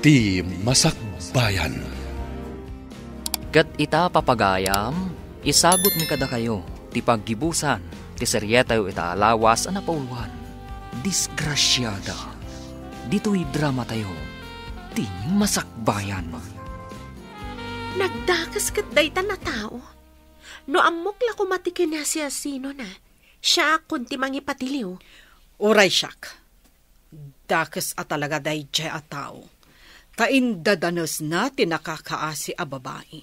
ti Masakbayan. Kat ita papagayam, isagot mi kada kayo, ti paggibusan, ti seryetayo ita alawas na pauluan. Disgrasyada, dito'y drama tayo, ti Masakbayan. Nagdakas kat dayta na tao. No amok la kumatikin na siya sino na, siya kunti mangipatiliw. Oray siyak. Dakas at talaga day jay a tao. Taindadanos na tinakakaasi a babae.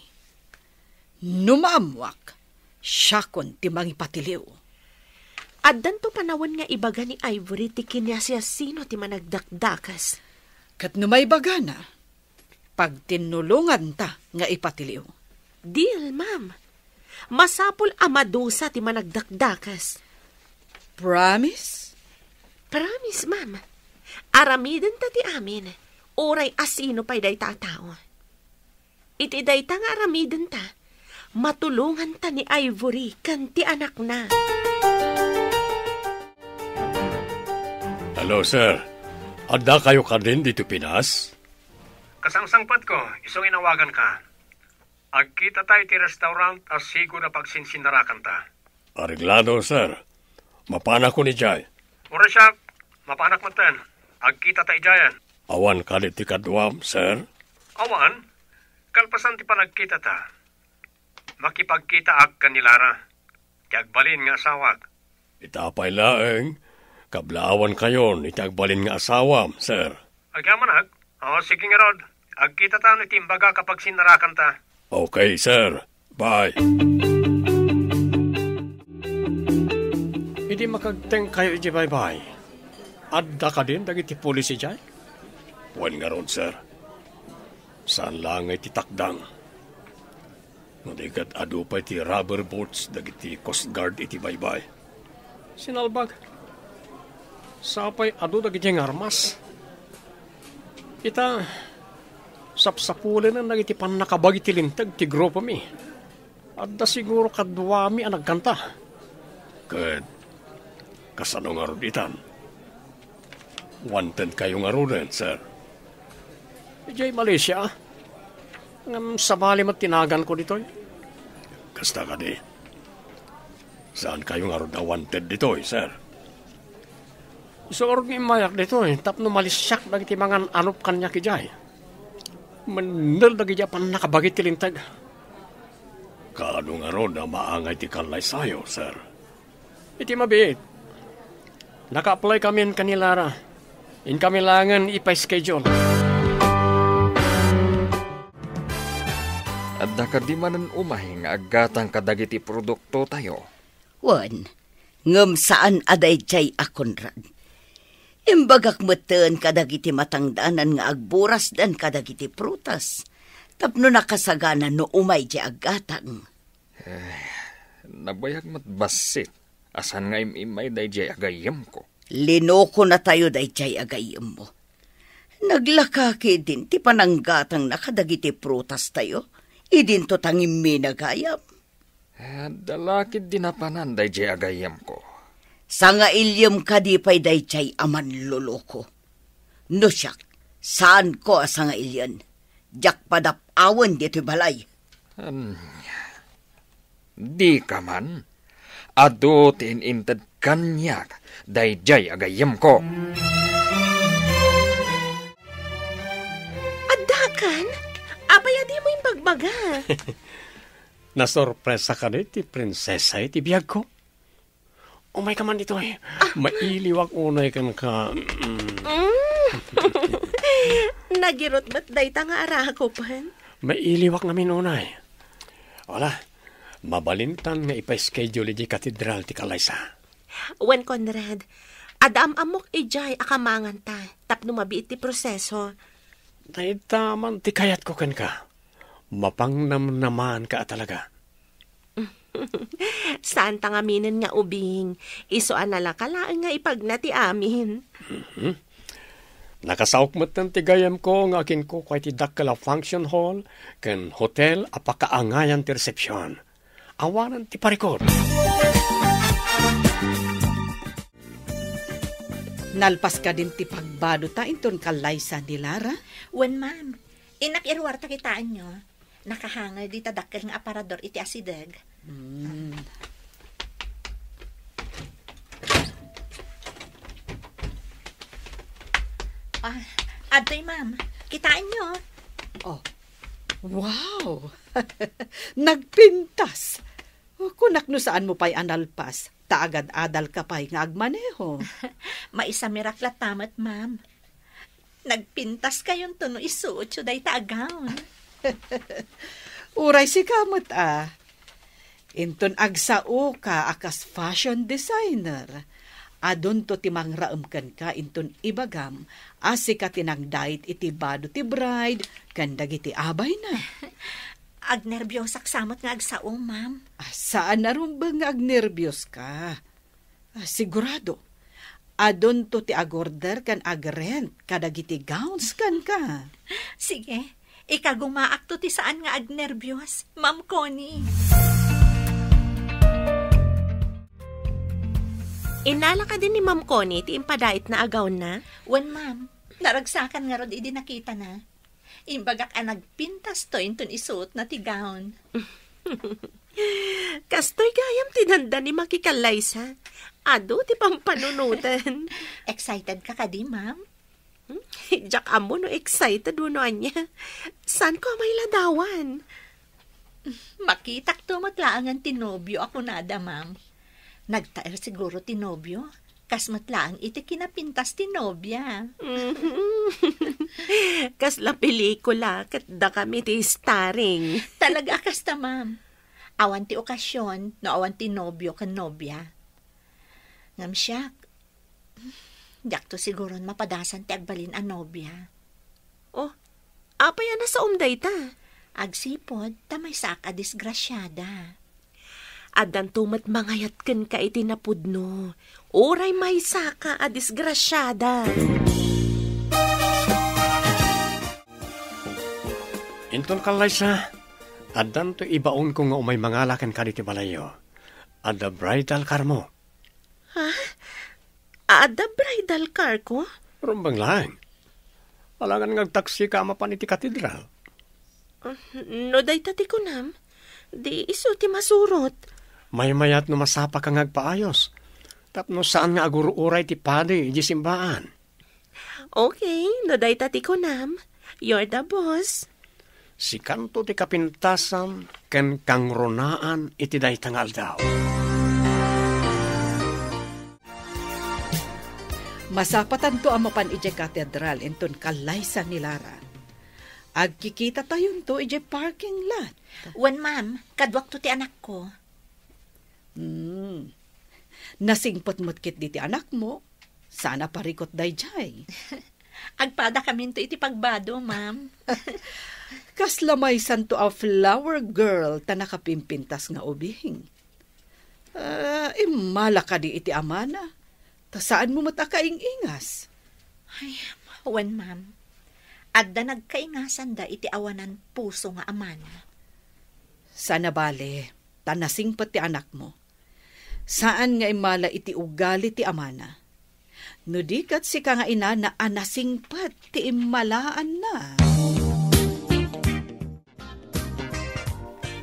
Numaamwak, siya kunti mangipatiliw. Addan to panawon nga ibaga ni Ivory ti kinyasya sino ti managdakdakas. Kat numay baga na, pag tinulungan ta nga ipatiliw. Deal, ma'am. Masapul amadusa ti managdakdakas. Promise? Promise, ma'am. Aramiden ta ti amin. Oray asino pa'y day tao. Iti day ta nga aramiden ta. Matulungan ta ni Ivory kan ti anak na. Hello, sir. Adda kayo ka din dito Pinas? Kasangsangpat ko, isong inawagan ka. Agkita tayo ti restaurant as sigo na pagsinsinarakan ta. Areglado, sir. Mapana ko ni Jay. Ura siya, mapanak man ten. Agkita tayo jayan. Awan ka ti kadwam, sir. Awan, kalpasan ti panagkita ta. Makipagkita ag kanilara. Ti agbalin nga asawag. Itapay laeng, kablaawan kayon, itagbalin nga asawam, sir. Agyaman ag? O, sige nga rod. Agkita ta ni timbaga kapag sinarakan ta. Okay, sir. Bye. Hindi makagteng kayo iti bye-bye. Adda ka din, dagiti polisi jay? Wan nga ron, sir. Saan lang ay titakdang? Nadigat adu pa iti rubber boats, dagiti Coast Guard iti bye-bye. Sinalbag. Sapay adu dagiti ng armas. Ita, sapsapulan na nagiti pan nakabag iti lintag ti grupo mi. Adda siguro kadwami ang nagkanta. Kad, kasano nga roditan? Wanted kayo nga roden, sir. Ijay Malaysia, ngam sabali matinagan ko ditoy. Kasta ka di. Saan kayo nga roda wanted ditoy, sir? Isorog ni mayak ditoy, tapno malisyak dagiti mangan anop kanya kijay. Mandal dagi pan nakabagi tilintag. Kaano nga ron na maangay ti kalay sayo, sir? Iti mabit. Naka-apply kami kanilara. In kami langan ipa-schedule. Adda ka di manan umahing agatang kadagiti produkto tayo. Wan, ngam saan aday jay akonrad. Imbagak meten kadagiti matangdanan nga agburas dan kadagiti prutas. Tapno nakasagana no umay jay agatang. Nabayag matbasit. Asan nga imay day jay agayam ko. Linoko na tayo day jay agayam mo. Naglakaki din ti pananggatang nakadagiti prutas tayo. Idin to tangim minagayam. Dalakid dinapanan day jay agayam ko. Sanga ilyam kadipay day jay aman luloko. No siyak, saan ko asanga ilyan? Jak padapawan dito balay. Di ka man. Ado tinintad kanyak day jay agayam ko. Adakan? Apay adi mo yung pagbaga. Nasorpresa ka ni ti prinsesa iti biyag ko. Umay ka man dito eh. Mailiwak unay kan ka. Nagirot ba't day ta nga arako pan? Mailiwak namin unay. Wala, mabalintan nga ipa-schedule di katedral ti Kalaysa. Wen Conrad, adam amok ijay akamangan ta, tapno mabiit ti proseso. Dahil taman ti kayat ko kan ka. Mapangnam naman ka talaga. Saan tangaminin nga ubing, isoan na lakalaan nga ipagnati amin. Nakasaok mo't ng tigayam ko ng akin ko kay ti dakala function hall ken hotel apakaangayan ti resepsyon. Awanan ti parikot. Nalpas ka din ti pagbado ta inton kalaysa ni Lara? Wen, ma'am. Inak irwarta kitaan nyo. Nakahangay di tadakkel nga aparador iti asideg. Adoy, ma'am. Kitaan nyo. Oh, wow! Nagpintas! Kunak no saan mo pa'y analpas, taagad-adal ka pa'y nga agmaneho. Maisa mirakla tamat, ma'am. Nagpintas kayong tuno isuot siya day taagaw. Uray si kamot Inton agsao ka akas fashion designer. Adon to timang raemken ka inton ibagam, asi ka tinagdait iti bado ti bride, kandag iti abay na. Agnerbyosak samot nga agsao, ma'am. Saan na rin ba nga agnerbyos ka? Sigurado. Adon to ti agorder kan agrent, kadag iti gowns kan ka. Sige, ikagumaak to ti saan nga agnerbyos, Ma'am Connie. Inala ka din ni Ma'am Connie ti impadait na agaw na? Wen, ma'am. Naragsakan nga rod idi nakita na. Imbagak nagpintas to inton isuot na ti gown. Kastoy gayam tinanda ni Makikalaysa. Ado ti pampanunutan. Excited ka di, ma'am? Jak amo no excited uno anya. San ko may ladawan? Makitak to matlaangan tinobyo ako nada, ma'am. Nagtaer siguro tinobyo. Kas matlaang iti kinapintas tinobya. Kas la pelikula kat da kami ti starring. Talaga kasta, ma'am. Awan ti okasyon no awan ti nobyo kan nobya. Ngam siya, yak to siguro mapadasan ti agbalin a nobya. Oh, apay na sa umday ta? Agsipod, tamay sak a disgrasyada. Adan tumat mangayat ken ka iti napudno. Oray may saka a disgrasyada. Inton kalaysa, adan to ibaon ko nga umay mangalakan ka diti balayo. Ada bridal car mo. Ha? Ada bridal car ko? Rumbang lang. Alangan ngagtaksi ka mapan iti katedral. No day tati ko nam. Di iso ti masurot. May mayat no masapa kang agpaayos. Tapno saan nga aguruuray ti padi iji simbaan. Okay, no day tati ko nam. You're the boss. Si kanto ti kapintasan ken kangronaan iti daytang aldaw. Masapatan to amapan ije katedral inton kalaysa ni Lara. Agkikita tayon to ije parking lot. Wen, ma'am, kadwak to ti anak ko. Nasingpot mo't-kit di ti anak mo. Sana parikot dayjay. Agpada kami to iti pagbado, ma'am. Kaslamay santo a flower girl ta nakapimpintas nga ubing. Imala ka di iti amana. Ta saan mo matakaing-ingas? Ay, wen, ma'am. Adda nagkaingasan da iti awanan puso nga amana. Sana bale, tanasingpot ti anak mo. Saan nga imala iti ugali ti amana? Nudikat si ka nga ina na anasingpat ti imalaan na.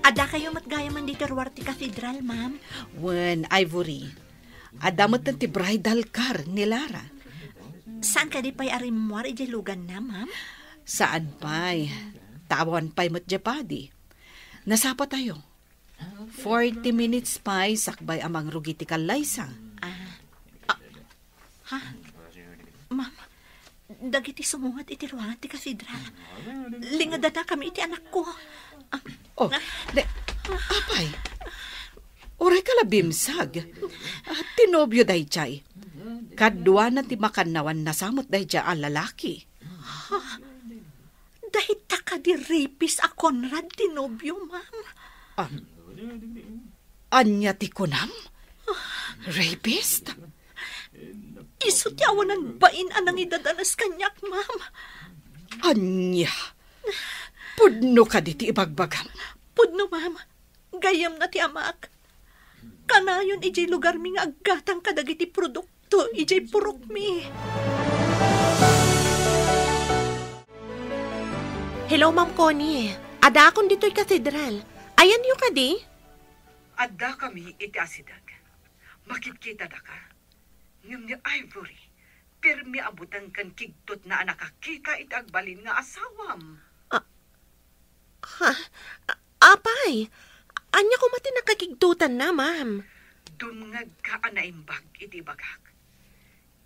Ada kayo matgayaman di terwar ti katedral, ma'am? Wen, Ivory. Adamot ti bridal car ni Lara. Saan ka di pa'y arimwar iti lugan na, ma'am? Saan pa'y? Tawan pa'y matjapadi. Nasapa tayo. 40 minutes pa'y sakbay amang rugi ti kalaysa. Ma'am, dagiti sumungat iti ruangan ti katedral. Lingada na kami iti anak ko. Apay, oray ka labimsag. Tinobyo day chay. Kadwa na ti makanawan na samot day chay ang lalaki. Dahil taka di rapist a Conrad tinobyo, ma'am. Anya ti kunam? Rapist? Iso ti awanan bain anang idadanas kanyak, ma'am. Anya? Pudno ka di ti ibagbagam. Pudno, ma'am. Gayam na ti amak. Kanayon iji lugar mi nga aggatang kadagiti produkto. to, ijay purok mi. Hello, Ma'am Connie. Ada akong dito'y katedral. Ayan yung kadi? Adda kami iti asidag. Makikita da ka. Ngam ni Ivory, permi abutan kan kigtot na nakakita iti agbalin nga asawam. Ha? Apay, anya ko mati nakakigtutan na, ma'am. Dumngag ka anaimbag iti bagak.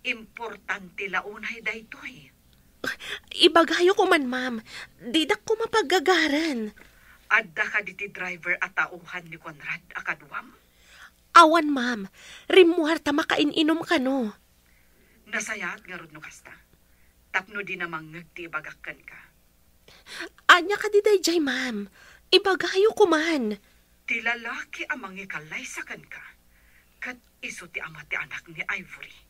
Importante launay daytoy. Ibagayo ko man, ma'am. Didak ko mapagagaran. Adda ka diti driver at tauhan ni Conrad akadwam. Awan, ma'am. Rimuarta makaininom ka, no? Nasayat nga rod no kasta. Tapno di namang ngagti ibagakkan ka. Anya ka di dayjay, ma'am. Ibagayo ko man. Ti lalaki amang ikalaysakan ka. Kat iso ti ama ti anak ni Ivory.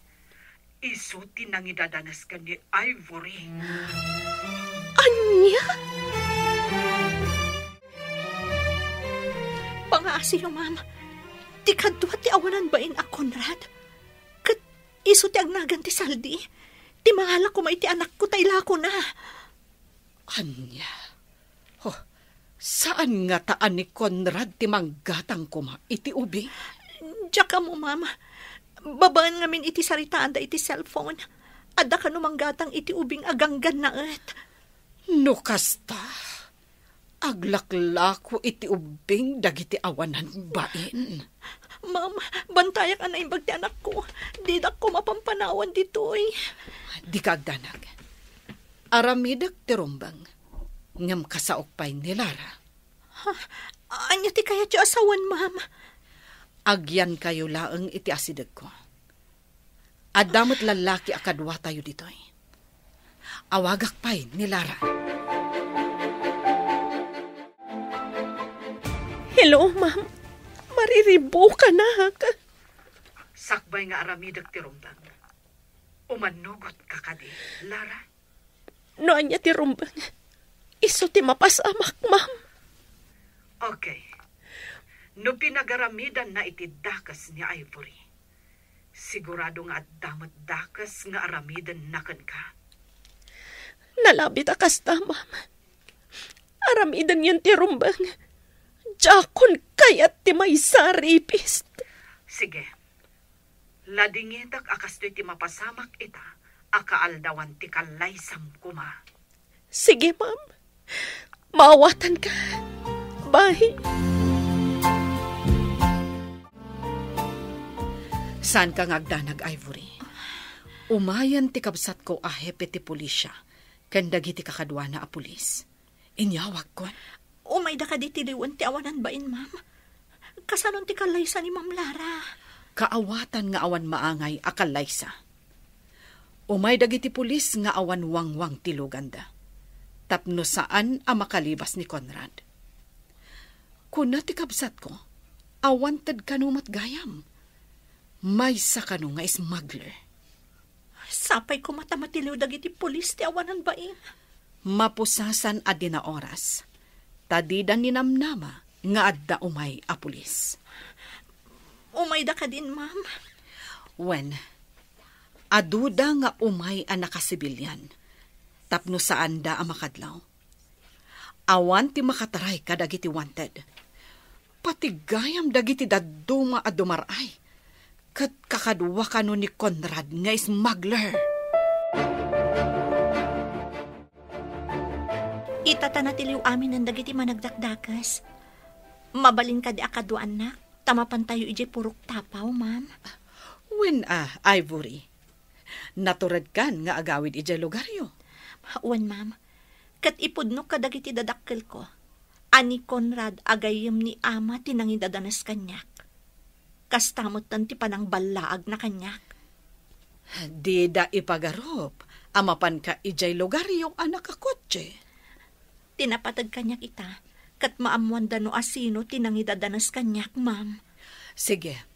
Iso ti nangidadanas ka ni Ivory. Anya? Pangaasiyo, ma'am. Ti kadwa ti awanan bain a Conrad. Kat iso ti agnagan ti saldi. Ti mangalak ko may ti anak ko tayla ko na. Anya? Oh, saan nga taan ni Conrad ti manggatang kuma iti ubi? Diyak ka mo, ma'am. Babaan ngamin iti saritaan da iti cellphone. Adda ka numanggatang iti ubing aganggan na et. No kasta. Aglaklako iti ubing dagiti awanan bain. Ma'am, bantayak na imbag ti anak ko. Didak ko mapampanawan ditoy. Di kagdanag. Aramidak ti rumbang. Ngam kasaok pa'y ni Lara. Ha? Anya ti kaya ti asawan, ma'am? Agyan kayo laeng iti asidag ko. Adamot lalaki akadwa tayo ditoy. Awagak pa'y ni Lara. Hello, ma'am. Mariribo ka na. Sakbay nga aramidag ti rumbang. Umanugot ka kadi, Lara. No anya ti rumbang. Iso ti mapasamak, ma'am. Okay. No pinagaramidan na iti dakas ni Ivory, sigurado nga at damat dakas nga aramidan nakan ka. Nalabit akasta, ma'am. Aramidan yun ti rumbang. Jakon kayat ti may saripist. Sige. Ladingitak akastoy ti mapasamak ita, akaaldawan ti kalaysam kuma. Sige, ma'am. Maawatan ka. Bye. Saan ka ngagdanag, Ivory? Umayan ti kabsat ko a hepe ti pulisya, kandag iti kakadwa na a pulis. Inyawag ko. Umayda ka di tiliwan ti awanan bain, ma'am. Kasanon ti kalaysa ni Ma'am Lara. Kaawatan nga awan maangay a kalaysa. Umaydag iti pulis nga awan wangwang ti luganda. Tapno saan a makalibas ni Conrad. Kuna ti kabsat ko, awanted kanumat gayam. May sa kanu nga smuggler. Sapay ko matamatiliw dagiti pulis ti awanan bain. Mapusasan a di na oras. Tadidan ni namnama nga adda umay a pulis. Umayda ka din, ma'am. When, aduda nga umay a nakasibilyan. Tapno saan da a makadlaw. Awan ti makataray ka dagiti wanted. Patigayam dagiti daduma a dumaray. Kat kakadwa ka no ni Conrad nga smuggler. Itatanatiliw amin ng dagiti managdakdakas. Mabalin ka di akadwa anak. Tamapan tayo ijay purok tapaw, ma'am. When Ivory, naturad kan nga agawid ijay lugaryo. Wan, ma'am. Kat ipudno ka dagiti dadakkel ko. Ani Conrad agayem ni ama tinangidadanas kanyak. Kastamot tanti panang balaag na kanyak. Di da ipagarop. Amapan ka ijay lugaryo anak kakotse. Tinapatag kanyak ita, kat maamuan da no asino tinangidadanas kanyak, ma'am. Sige,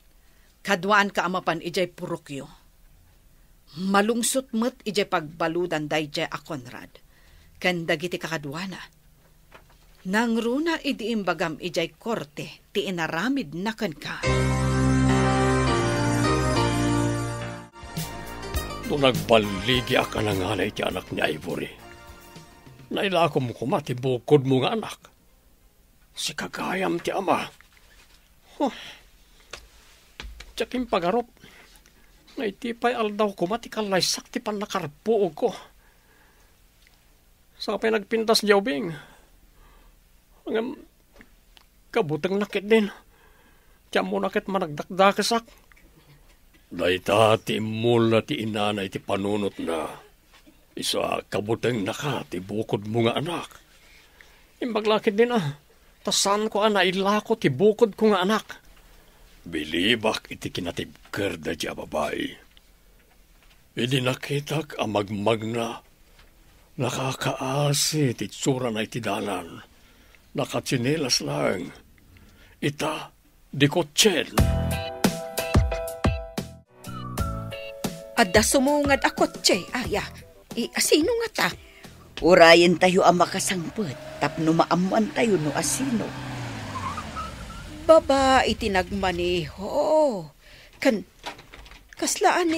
kadwaan ka amapan ijay purokyo. Malungsot met ijay pagbaludan da ijay a Conrad. Kanda giti kakadwana. Nang runa idi imbagam ijay korte, ti inaramid na kan ka. Nung nagbaligi ka na nga na iti anak ni Ivory. Nailakom ko ti bukod mo nga anak. Si kagayam ti ama. Tiyaking pagarop. Naitipay aldaw ko ti kalaysak ti panakarpuog ko. Sapay nagpintas jawbing. Hanggang kabutang nakit din. Tiyan mo nakit managdakdakasak. Dayta ti mula ti inanay ti panunot na. Isa kabutang naka ti bukod mo nga anak. Imbaglakit din tasan ko nailako ti bukod ko nga anak. Bilibak iti kinatibker da ti babae. Idi nakitak amagmag na. Nakakaasi ti tsura na iti dalan. Nakatsinelas lang. Ita di kotsen. Adda sumungad ako, Che, aya. Asino nga ta? Urayin tayo ang makasangpet, tapno maamuan tayo no asino. Baba, itinagmaneho. Kaslaan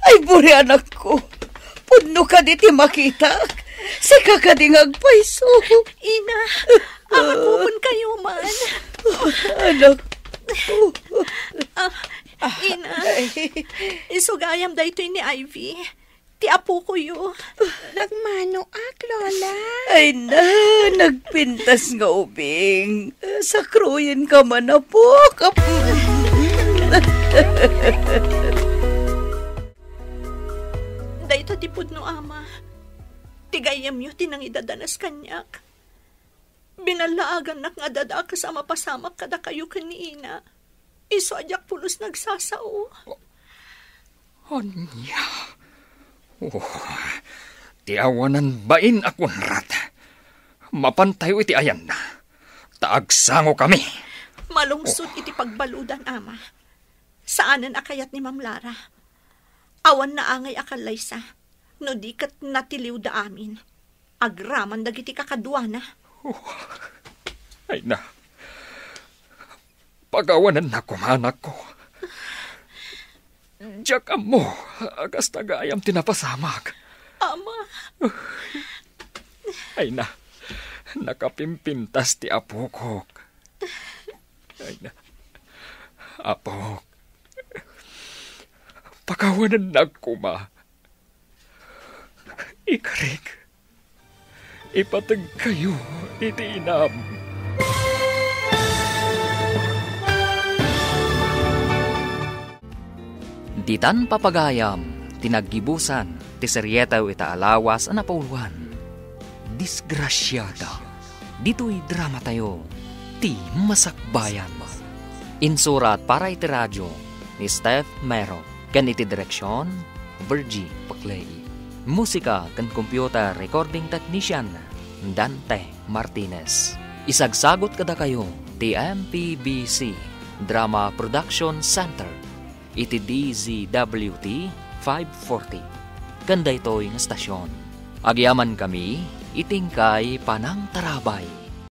Ay, buri anak ko. Pudno ka diti makita. Sika ka di ngagpaiso. Ina, pupun kayo man. Anak. Ina, isugayam da ito ni Ivy. Ti apo ko yun. Nagmano Lola? Ay na, nagpintas nga ubing. Sakruyin ka man na po. Dahito ti pudno ama. Tigayam yu tinang idadanas kanyak. Binalaagan nak nga dada kasama pasamak kada kayo kanina. Iso ajak pulos nagsasao. Anya. Tiawanan bain akon rat. Mapantayo iti ayan na. Taagsango kami. Malungsod iti pagbaludan ama. Saanan akayat ni Ma'am Lara. Awan na angay akalaysa. No di kat natiliw da amin. Agraman dagiti kakadwana. Ay na. Pagawanan na kumanak ko. Diyak mo, agas tagayam tinapasamak. Ama. Ay na, nakapimpintas ti apokok. Ay na, apok. Pagawanan na kuma. Ikarig. Ipatag kayo, iti inam. Ditan papagayam, tinaggibusan, ti seryetaw ita alawas na pauluan. Disgrasyada, dito'y drama tayo, ti masakbayan. Insurat para iti radyo, ni Steph Mero, kan iti direksyon, Virgie Paclay. Musika kan computer recording technician, Dante Martinez. Isagsagot kada kayo, ti MPBC, Drama Production Center, iti DZWT 540. Ganda ito'y ng stasyon. Agyaman kami, itingkay panang tarabay.